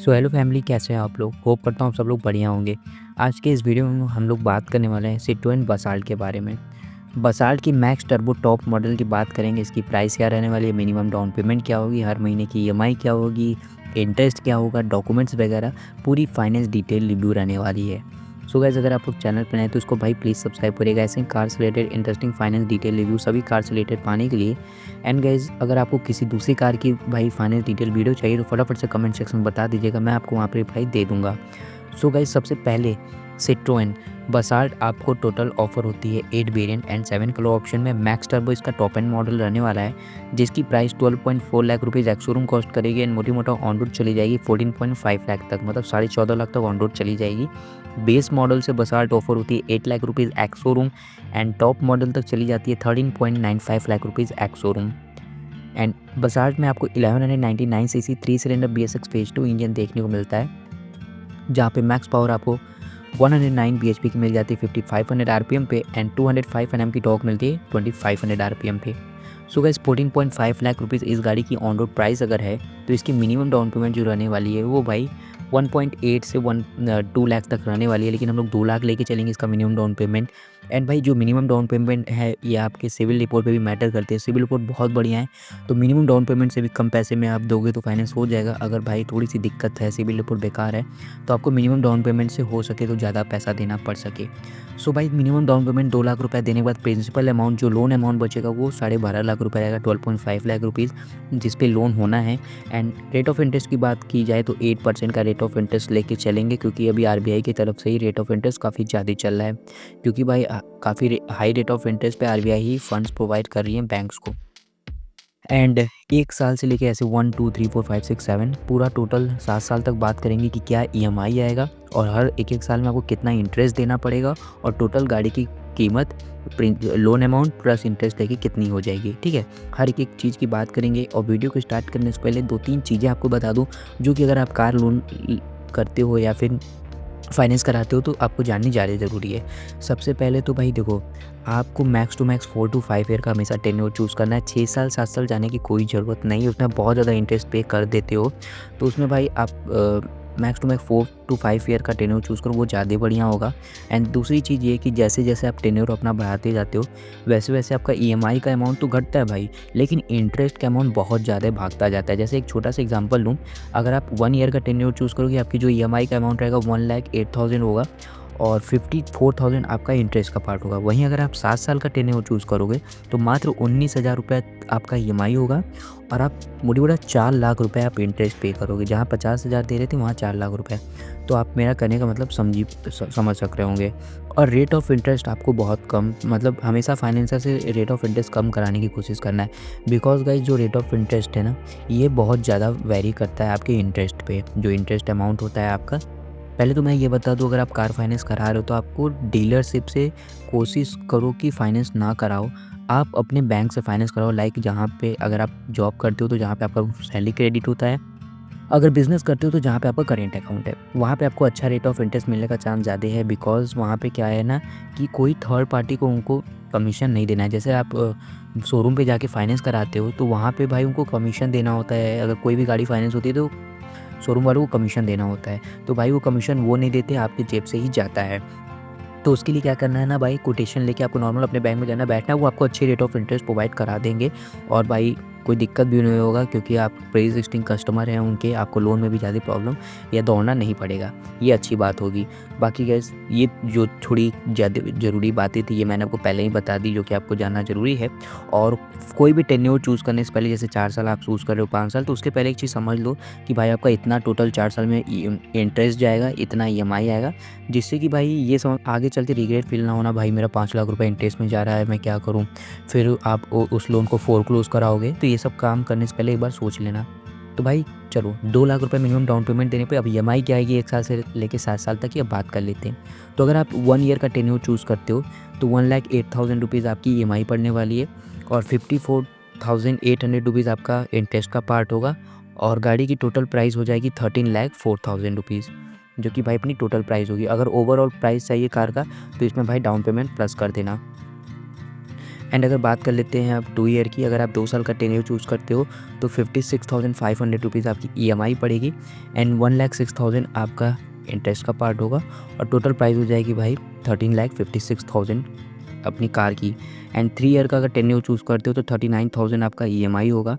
So hello family, कैसे हैं आप लोग। होप करता हूँ आप सब लोग बढ़िया होंगे। आज के इस वीडियो में हम लोग बात करने वाले हैं सिट्रोएन बसाल्ट के बारे में। बसाल्ट की मैक्स टर्बो टॉप मॉडल की बात करेंगे। इसकी प्राइस क्या रहने वाली है, मिनिमम डाउन पेमेंट क्या होगी, हर महीने की ईएमआई क्या होगी, इंटरेस्ट क्या होगा, डॉक्यूमेंट्स वगैरह पूरी फाइनेंस डिटेल रिव्यू रहने वाली है। सो गाइस, अगर आप लोग चैनल पर नए तो इसको भाई प्लीज़ सब्सक्राइब करिएगा ऐसे कार से related interesting finance detail review सभी कार से रिलेटेड पाने के लिए। एंड गाइस, अगर आपको किसी दूसरी कार की भाई फाइनेंस डिटेल वीडियो चाहिए तो फटाफट से कमेंट सेक्शन में बता दीजिएगा, मैं आपको वहाँ पर रिप्लाई दे दूँगा। सो गाइस, सबसे पहले सिट्रोएन बसाल्ट आपको टोटल ऑफर होती है 8 वेरिएंट एंड 7 कलर ऑप्शन में। मैक्स टर्बो इसका टॉप एंड मॉडल रहने वाला है, जिसकी price 12.4 lakh rupees ex showroom cost करेगी एंड मोटी मोटा ऑन रोड चली जाएगी 14.5 लाख तक, मतलब 14.5 लाख तक ऑन रोड चली जाएगी। बेस मॉडल से बसाल्ट ऑफर होती है 8 lakh rupees ex showroom and top model तक चली जाती है 13.95 lakh rupees ex showroom. And basalt में आपको 1199 CC 3 cylinder BS6 phase 2 engine देखने को मिलता है, जहाँ पे मैक्स पावर आपको 109 bhp की मिल जाती है 5500 आरपीएम पे एंड 205 Nm की टॉर्क मिलती है 2500 आरपीएम पे। सो गाइस, 14.5 लाख रुपीज़ इस गाड़ी की ऑन रोड प्राइस अगर है तो इसकी मिनिमम डाउन पेमेंट जो रहने वाली है वो भाई 1.8 से 2 लाख तक रहने वाली है, लेकिन हम लोग 2 लाख लेके चलेंगे इसका मिनिमम डाउन पेमेंट। एंड भाई, जो मिनिमम डाउन पेमेंट है ये आपके सिविल रिपोर्ट पे भी मैटर करते हैं। सिविल रिपोर्ट बहुत बढ़िया है तो मिनिमम डाउन पेमेंट से भी कम पैसे में आप दोगे तो फाइनेंस हो जाएगा। अगर भाई थोड़ी सी दिक्कत है, सिविल रिपोर्ट बेकार है, तो आपको मिनिमम डाउन पेमेंट से हो सके तो ज़्यादा पैसा देना पड़ सके। सो भाई, मिनिमम डाउन पेमेंट 2 लाख रुपये देने के बाद प्रिंसिपल अमाउंट जो लोन अमाउंट बचेगा वो 12.5 लाख रुपये रहेगा, 12.5 लाख रुपीज़ जिस पे लोन होना है। एंड रेट ऑफ इंटरेस्ट की बात की जाए तो 8% का रेट ऑफ इंटरेस्ट लेके चलेंगे, क्योंकि अभी आरबीआई की तरफ से ही रेट ऑफ इंटरेस्ट काफ़ी ज़्यादा चल रहा है, क्योंकि भाई काफ़ी हाई रेट ऑफ इंटरेस्ट पे आरबीआई ही फंड्स प्रोवाइड कर रही है बैंक्स को। एंड 1 साल से लेके ऐसे 1 2 3 4 5 6 7 पूरा टोटल 7 साल तक बात करेंगे कि क्या ईएमआई आएगा और हर एक साल में आपको कितना इंटरेस्ट देना पड़ेगा और टोटल गाड़ी की कीमत लोन अमाउंट प्लस इंटरेस्ट लेके कितनी हो जाएगी। ठीक है, हर एक चीज़ की बात करेंगे। और वीडियो को स्टार्ट करने से पहले 2-3 चीज़ें आपको बता दूँ, जो कि अगर आप कार लोन करते हो या फिर फाइनेंस कराते हो तो आपको जाननी ज़्यादा ज़रूरी है। सबसे पहले तो भाई देखो, आपको max to max 4 to 5 year का हमेशा टेन्योर चूज़ करना है। 6 साल 7 साल जाने की कोई ज़रूरत नहीं है, उसमें बहुत ज़्यादा इंटरेस्ट पे कर देते हो। तो उसमें भाई आप max to max 4 to 5 year का टेन्योर चूज़ करो, वो ज़्यादा बढ़िया होगा। एंड दूसरी चीज़ ये कि जैसे जैसे आप टेन्योर अपना बढ़ाते जाते हो वैसे वैसे आपका ईएमआई का अमाउंट तो घटता है भाई, लेकिन इंटरेस्ट का अमाउंट बहुत ज़्यादा भागता जाता है। जैसे एक छोटा सा एग्जांपल लूँ, अगर आप 1 ईयर का टेन्योर चूज़ करोगे, आपकी जो ईएमआई का अमाउंट रहेगा 1,08,000 होगा और 54,000 आपका इंटरेस्ट का पार्ट होगा। वहीं अगर आप 7 साल का टेन्योर चूज़ करोगे तो मात्र 19,000 रुपये आपका ईएमआई होगा और आप मोटी मोटा 4 लाख रुपए आप इंटरेस्ट पे करोगे। जहाँ 50,000 दे रहे थे वहाँ 4 लाख रुपए। तो आप मेरा कहने का मतलब समझ सक रहे होंगे। और रेट ऑफ इंटरेस्ट आपको बहुत कम, मतलब हमेशा फाइनेंसर से रेट ऑफ इंटरेस्ट कम कराने की कोशिश करना है, बिकॉज गाइज जो रेट ऑफ इंटरेस्ट है ना, ये बहुत ज़्यादा वेरी करता है आपके इंटरेस्ट पे, जो इंटरेस्ट अमाउंट होता है आपका। पहले तो मैं ये बता दूं, अगर आप कार फाइनेंस करा रहे हो तो आपको डीलरशिप से कोशिश करो कि फाइनेंस ना कराओ, आप अपने बैंक से फाइनेंस कराओ। लाइक जहाँ पे अगर आप जॉब करते हो तो जहाँ पे आपका सैलरी क्रेडिट होता है, अगर बिज़नेस करते हो तो जहाँ पे आपका करेंट अकाउंट है, वहाँ पे आपको अच्छा रेट ऑफ इंटरेस्ट मिलने का चांस ज़्यादा है। बिकॉज़ वहाँ पे क्या है ना कि कोई थर्ड पार्टी को उनको कमीशन नहीं देना है। जैसे आप शोरूम पे जाके फाइनेंस कराते हो तो वहाँ पे भाई उनको कमीशन देना होता है। अगर कोई भी गाड़ी फाइनेंस होती है तो शोरूम वालों को कमीशन देना होता है, तो भाई वो कमीशन वो नहीं देते, आपकी जेब से ही जाता है। तो उसके लिए क्या करना है ना भाई, कोटेशन लेके आपको नॉर्मल अपने बैंक में जाना बैठना है, वो आपको अच्छे रेट ऑफ इंटरेस्ट प्रोवाइड करा देंगे। और भाई कोई दिक्कत भी नहीं होगा, क्योंकि आप प्री एग्जिस्टिंग कस्टमर हैं उनके, आपको लोन में भी ज़्यादा प्रॉब्लम या दौड़ना नहीं पड़ेगा, ये अच्छी बात होगी। बाकी गैस, ये जो थोड़ी ज़्यादा ज़रूरी बातें थी ये मैंने आपको पहले ही बता दी, जो कि आपको जानना ज़रूरी है। और कोई भी टेन्योर चूज़ करने से पहले, जैसे 4 साल आप चूज़ कर रहे हो 5 साल, तो उसके पहले एक चीज़ समझ लो कि भाई आपका इतना टोटल 4 साल में इंटरेस्ट जाएगा, इतना ईएमआई आएगा, जिससे कि भाई ये समझ आगे चल के रिग्रेट फील ना होना, भाई मेरा 5 लाख रुपए इंटरेस्ट में जा रहा है, मैं क्या करूं। फिर आप उस लोन को फोरक्लोज कराओगे, तो ये सब काम करने से पहले एक बार सोच लेना। तो भाई चलो, 2 लाख रुपए मिनिमम डाउन पेमेंट देने पे अब ईएमआई क्या आएगी 1 साल से लेके 7 साल तक की अब बात कर लेते हैं। तो अगर आप 1 ईयर का टेन्योर चूज़ करते हो तो 1,08,000 रुपीज़ आपकी ईएमआई पड़ने वाली है और 54,800 रुपीज़ आपका इंटरेस्ट का पार्ट होगा और गाड़ी की टोटल प्राइस हो जाएगी 13,04,000 रुपीज़, जो कि भाई अपनी टोटल प्राइस होगी। अगर ओवरऑल प्राइस चाहिए कार का तो इसमें भाई डाउन पेमेंट प्लस कर देना। एंड अगर बात कर लेते हैं आप 2 ईयर की, अगर आप 2 साल का टेन्योर चूज़ करते हो तो 56,500 रुपीज़ आपकी ईएमआई पड़ेगी एंड 1,06,000 आपका इंटरेस्ट का पार्ट होगा और टोटल प्राइस हो जाएगी भाई 13,56,000 अपनी कार की। एंड 3 ईयर का अगर टेन्योर चूज़ करते हो तो 39,000 आपका ईएमआई होगा,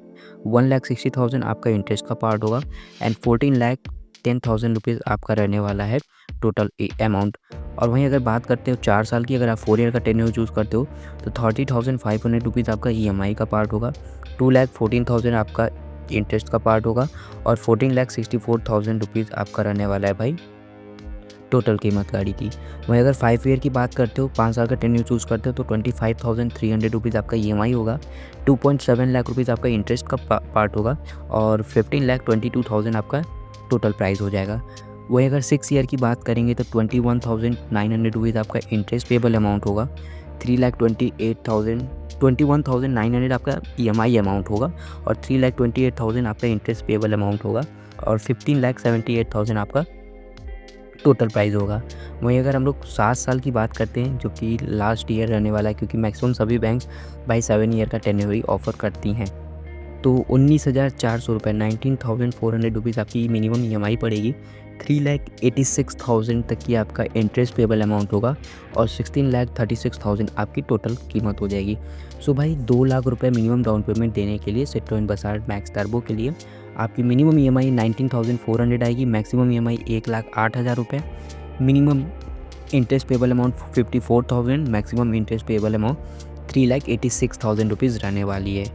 1,60,000 आपका इंटरेस्ट का पार्ट होगा एंड 14,10,000 रुपीज़ आपका रहने वाला है टोटल अमाउंट। और वहीं अगर बात करते हो 4 साल की, अगर आप 4 ईयर का टेन्योर चूज़ करते हो तो 30,500 रुपीज़ आपका ईएमआई का पार्ट होगा, 2,14,000 आपका इंटरेस्ट का पार्ट होगा और 14,64,000 रुपीज़ आपका रहने वाला है भाई टोटल कीमत गाड़ी की। वहीं अगर 5 ईयर की बात करते हो, 5 साल का टेन्योर चूज़ करते हो तो 25,300 रुपीज़ आपका ईएमआई होगा, 2.7 लाख रुपीज़ आपका इंटरेस्ट का पार्ट होगा और 15,22,000 आपका टोटल प्राइस हो जाएगा। वहीं अगर 6 ईयर की बात करेंगे तो 21,900 रुपीज़ आपका इंटरेस्ट पेबल अमाउंट होगा, 21,900 आपका ईएमआई अमाउंट होगा और 3,28,000 आपका इंटरेस्ट पेबल अमाउंट होगा और 15,78,000 आपका टोटल प्राइस होगा। वहीं अगर हम लोग 7 साल की बात करते हैं जो कि लास्ट ईयर रहने वाला है, क्योंकि मैक्सिमम सभी बैंक्स बाई 7 ईयर का टेन्योर ही ऑफ़र करती हैं, तो 19,400 रुपये 19,400 रुपीज़ आपकी मिनिमम ईएमआई पड़ेगी, 3,86,000 तक की आपका इंटरेस्ट पेबल अमाउंट होगा और 16,36,000 आपकी टोटल कीमत हो जाएगी। सो भाई 2 लाख रुपए मिनिमम डाउन पेमेंट देने के लिए सिट्रोएन बसाल्ट मैक्स टर्बो के लिए आपकी मिनिमम ईएमआई 19,400 आएगी, मैक्सिमम ईएमआई 1,08,000 रुपये, minimum interest payable amount 54,000, maximum interest payable amount 3,86,000 rupees रहने वाली है।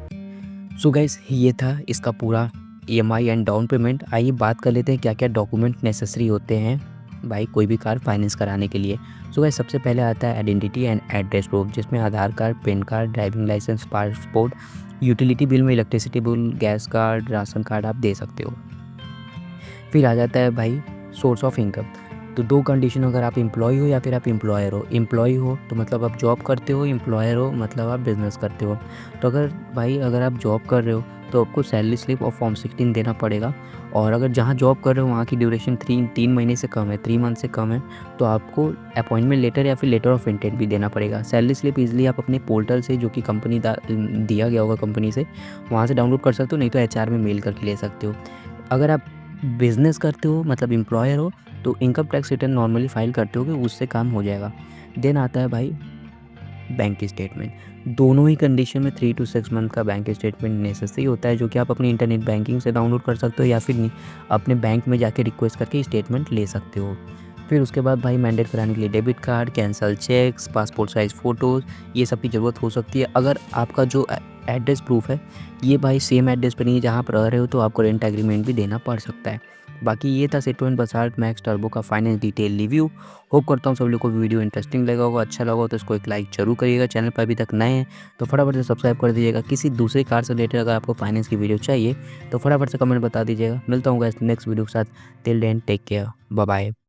सो गाइस ये था इसका पूरा ईएमआई एंड डाउन पेमेंट। आइए बात कर लेते हैं क्या क्या डॉक्यूमेंट नेसेसरी होते हैं भाई कोई भी कार फाइनेंस कराने के लिए। सो गाइस सबसे पहले आता है आइडेंटिटी एंड एड्रेस प्रूफ, जिसमें Aadhaar card, PAN card, driving licence, passport, utility bill में electricity bill, gas card, ration card आप दे सकते हो। फिर आ जाता है भाई सोर्स ऑफ इनकम। तो 2 कंडीशन, अगर आप एम्प्लॉय हो या फिर आप एम्प्लॉयर हो। एम्प्लॉय हो तो मतलब आप जॉब करते हो, एम्प्लॉयर हो मतलब आप बिज़नेस करते हो। तो अगर आप जॉब कर रहे हो तो आपको सैलरी स्लिप और फॉर्म 16 देना पड़ेगा, और अगर जहाँ जॉब कर रहे हो वहाँ की ड्यूरेशन 3 महीने से कम है, 3 मंथ से कम है, तो आपको अपॉइंटमेंट लेटर या फिर लेटर ऑफ इंटेंट भी देना पड़ेगा। सैलरी स्लिप ईजिली आप अपने पोर्टल से, जो कि कंपनी दिया गया होगा कंपनी से, वहाँ से डाउनलोड कर सकते हो, नहीं तो एचआर में मेल करके ले सकते हो। अगर आप बिज़नेस करते हो मतलब एम्प्लॉयर हो तो income tax return normally file करते हो कि उससे काम हो जाएगा। देन आता है भाई बैंक स्टेटमेंट। दोनों ही कंडीशन में 3 to 6 मंथ का बैंक स्टेटमेंट नेसेसरी होता है, जो कि आप अपनी इंटरनेट बैंकिंग से डाउनलोड कर सकते हो या फिर नहीं अपने बैंक में जाके रिक्वेस्ट करके स्टेटमेंट ले सकते हो। फिर उसके बाद भाई मैंडेट कराने के लिए debit card, cancel cheques, passport size photos, ये सब की ज़रूरत हो सकती है। अगर आपका जो एड्रेस प्रूफ है ये भाई सेम एड्रेस पर नहीं है जहाँ आप रह रहे हो, तो आपको रेंट एग्रीमेंट भी देना पड़ सकता है। बाकी ये था सिट्रोएन बसाल्ट मैक्स टर्बो का फाइनेंस डिटेल रिव्यू। होप करता हूँ सब लोग को वीडियो इंटरेस्टिंग लगा होगा, अच्छा लगा हो तो इसको एक लाइक जरूर करिएगा। चैनल पर अभी तक नए हैं तो फटाफट से सब्सक्राइब कर दीजिएगा। किसी दूसरी कार से रिलेटेड अगर आपको फाइनेंस की वीडियो चाहिए तो फटाफट से कमेंट बता दीजिएगा। मिलता हूँ नेक्स्ट वीडियो के साथ। Till then take care, bye bye.